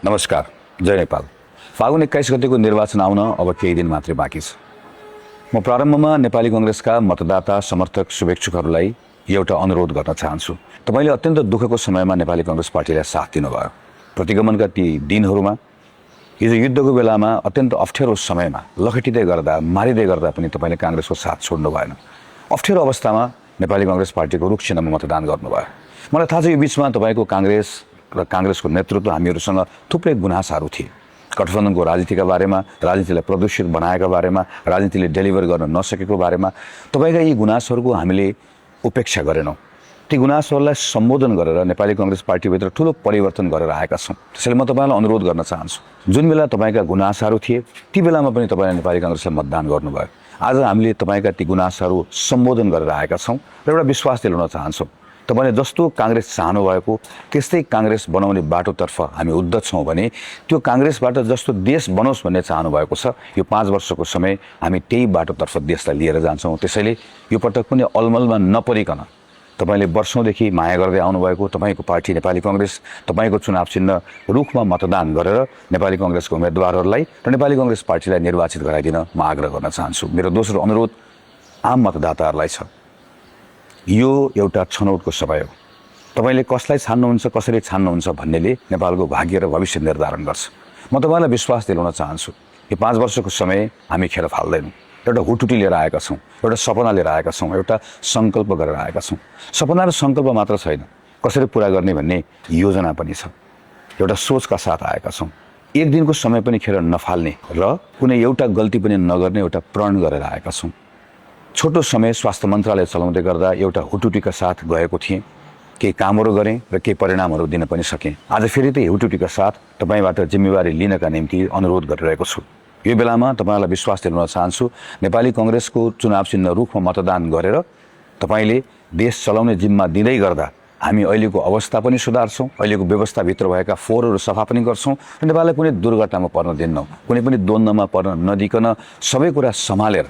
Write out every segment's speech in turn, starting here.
नमस्कार, जय नेपाल। फागुन 21 गतेको निर्वाचन आउन अब केही दिन मात्रै बाँकी छ। म प्रारम्भमा नेपाली कांग्रेसका मतदाता, समर्थक, शुभेच्छुकहरूलाई एउटा अनुरोध गर्न चाहन्छु। तपाईले अत्यन्त दुःखको समयमा नेपाली कांग्रेस पार्टीलाई साथ दिनुभयो। प्रतिगमनका ती दिनहरूमा, हिजो युद्धको बेलामा अत्यन्त अप्ठ्यारो समयमा लखेटिँदै गर्दा, मारिँदै गर्दा पनि तपाईले कांग्रेसको साथ छोड्नु भएन। अप्ठ्यारो अवस्थामा नेपाली कांग्रेस पार्टीको रुख चिन्हमा मतदान गर्नुभयो। मलाई थाहा छ यो बीचमा तपाईको कांग्रेस र कांग्रेसको नेतृत्व हामीहरूसँग थुप्रै गुनासाहरू थिए। गठबन्धनको राजनीतिका बारेमा, राजनीतिलाई प्रदूषित बनाएका बारेमा, राजनीतिले डेलिभर गर्न नसकेको बारेमा तपाईका यी गुनासहरूको हामीले उपेक्षा गरेनौँ। ती गुनासहरूलाई सम्बोधन गरेर नेपाली कांग्रेस पार्टीभित्र ठूलो परिवर्तन गरेर आएका छौँ। त्यसैले म तपाईलाई अनुरोध गर्न चाहन्छु, जुन बेला तपाईका गुनासाहरू थिए ती बेलामा पनि तपाईले नेपाली कांग्रेसलाई मतदान गर्नुभयो। आज हामीले तपाईका ती गुनासहरू सम्बोधन गरेर आएका छौँ र एउटा विश्वास दिलाउन चाहन्छौँ। तपाईले जस्तो कांग्रेस चाहनु भएको त्यस्तै कांग्रेस बनाउने बाटोतर्फ हामी उद्धत छौँ भने त्यो कांग्रेसबाट जस्तो देश बनोस् भन्ने चाहनु भएको छ, यो 5 वर्षको समय हामी त्यही बाटोतर्फ देशलाई लिएर जान्छौँ। त्यसैले यो पटक पनि अलमलमा नपरिकन तपाईले वर्षौंदेखि माया गर्दै आउनुभएको तपाईको पार्टी नेपाली कांग्रेस, तपाईको चुनाव चिन्ह रुखमा मतदान गरेर नेपाली कांग्रेसको उम्मेदवारहरूलाई र नेपाली कांग्रेस पार्टीलाई निर्वाचित गराइदिन म आग्रह गर्न चाहन्छु। मेरो दोस्रो अनुरोध आम मतदाताहरूलाई छ, यो एउटा छनौटको समय हो। तपाईले कसलाई छान्नुहुन्छ, कसरी छान्नुहुन्छ भन्नेले नेपालको भाग्य र भविष्य निर्धारण गर्छ। म तपाईलाई विश्वास दिलाउन चाहन्छु, यो 5 वर्षको समय हामी खेर फाल्दैनौँ। एउटा हुटुटी लिएर आएका छौँ, एउटा सपना लिएर आएका छौँ, एउटा संकल्प गरेर आएका छौँ। सपना र संकल्प मात्र छैन, कसरी पूरा गर्ने भन्ने योजना पनि छ। एउटा सोचका साथ आएका छौँ। एक दिनको समय पनि खेर नफाल्ने र कुनै एउटा गल्ती पनि नगर्ने एउटा प्रण गरेर आएका छौँ। छोटो समय स्वास्थ्य मन्त्रालय चलाउँदै गर्दा एउटा हुटुटीका साथ गएको थिएँ, केही कामहरू गरेँ र केही परिणामहरू दिन पनि सकेँ। आज फेरि त्यही हुटुटीका साथ तपाईबाट जिम्मेवारी लिनका निम्ति अनुरोध गरिरहेको छु। यो बेलामा तपाईलाई विश्वास दिलाउन चाहन्छु, नेपाली कांग्रेसको चुनाव चिन्ह रुखमा मतदान गरेर तपाईले देश चलाउने जिम्मा दिँदै गर्दा हामी अहिलेको अवस्था पनि सुधार्छौँ, अहिलेको व्यवस्थाभित्र भएका फोहोरहरू सफा पनि गर्छौँ र नेपाललाई कुनै दुर्घटनामा पर्न दिन्नौँ, कुनै पनि द्वन्द्वमा पर्न नदिकन सबै कुरा सम्हालेर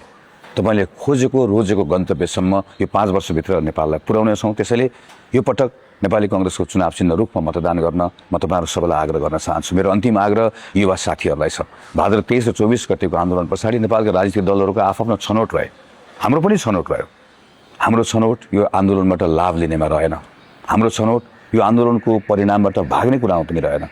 तपाईले खोजेको रोजेको गन्तव्यसम्म यो 5 वर्षभित्र नेपाललाई पुर्याउनेछौँ। त्यसैले यो पटक नेपाली कांग्रेसको चुनाव चिन्ह रुखमा मतदान गर्न म तपाईहरु सबैलाई आग्रह गर्न चाहन्छु। मेरो अन्तिम आग्रह युवा साथीहरूलाई छ। भाद्र 23 र 24 गतेको आन्दोलन पछाडि नेपालका राजनीतिक दलहरूको आफ्नो छनौट रहे, हाम्रो पनि छनौट रह्यो। हाम्रो छनौट यो आन्दोलनबाट लाभ लिनेमा रहेन। हाम्रो छनौट यो आन्दोलनको परिणामबाट भाग्ने कुरामा पनि रहेन।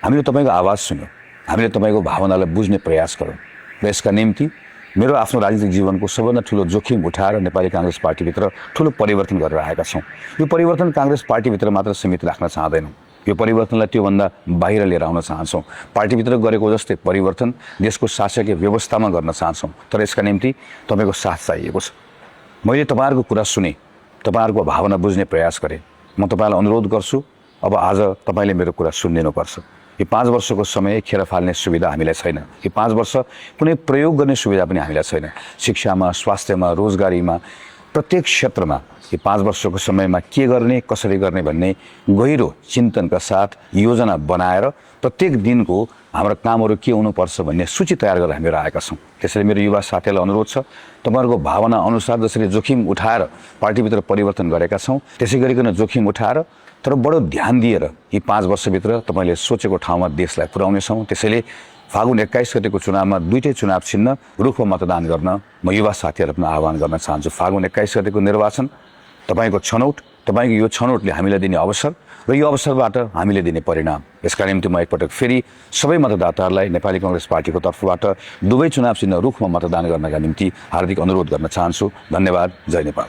हामीले तपाईको आवाज सुन्यौँ, हामीले तपाईको भावनालाई बुझ्ने प्रयास गर्यौँ र यसका निम्ति मेरो आफ्नो राजनीतिक जीवनको सबैभन्दा ठूलो जोखिम उठाएर नेपाली कांग्रेस पार्टीभित्र ठूलो परिवर्तन गरेर आएका छौँ। यो परिवर्तन कांग्रेस पार्टीभित्र मात्र सीमित राख्न चाहदैनौँ, यो परिवर्तनलाई त्योभन्दा बाहिर लिएर आउन चाहन्छौँ। पार्टीभित्र गरेको जस्तै परिवर्तन देशको शासकीय व्यवस्थामा गर्न चाहन्छौँ, तर यसका निम्ति तपाईको साथ चाहिएको छ। मैले तपाईहरुको कुरा सुने, तपाईहरुको भावना बुझ्ने प्रयास गरेँ। म तपाईलाई अनुरोध गर्छु, अब आज तपाईले मेरो कुरा सुनिदिनुपर्छ। यो 5 वर्षको समय खेर फाल्ने सुविधा हामीलाई छैन। यो 5 वर्ष कुनै प्रयोग गर्ने सुविधा पनि हामीलाई छैन। शिक्षामा, स्वास्थ्यमा, रोजगारीमा, प्रत्येक क्षेत्रमा यो 5 वर्षको समयमा के गर्ने, कसरी गर्ने भन्ने गहिरो चिन्तनका साथ योजना बनाएर प्रत्येक दिनको हाम्रो कामहरू के हुनुपर्छ भन्ने सूची तयार गरेर हामी आएका छौँ। त्यसैले मेरो युवा साथीहरूलाई अनुरोध छ, तपाईहरुको भावना अनुसार जसरी जोखिम उठाएर पार्टीभित्र परिवर्तन गरेका छौँ, त्यसै गरिकन जोखिम उठाएर तर बडो ध्यान दिएर यी 5 वर्षभित्र तपाईले सोचेको ठाउँमा देशलाई पुर्याउनेछौँ। त्यसैले फागुन 21 गतेको चुनावमा दुईटै चुनाव चिन्ह रुखमा मतदान गर्न म युवा साथीहरूलाई पनि आह्वान गर्न चाहन्छु। फागुन 21 गतेको निर्वाचन तपाईको छनौट, तपाईको यो छनौटले हामीलाई दिने अवसर र यो अवसरबाट हामीले दिने परिणाम। यसका निम्ति म एकपटक फेरि सबै मतदाताहरूलाई नेपाली कांग्रेस पार्टीको तर्फबाट दुवै चुनाव चिन्ह रुखमा मतदान गर्नका निम्ति हार्दिक अनुरोध गर्न चाहन्छु। धन्यवाद। जय नेपाल।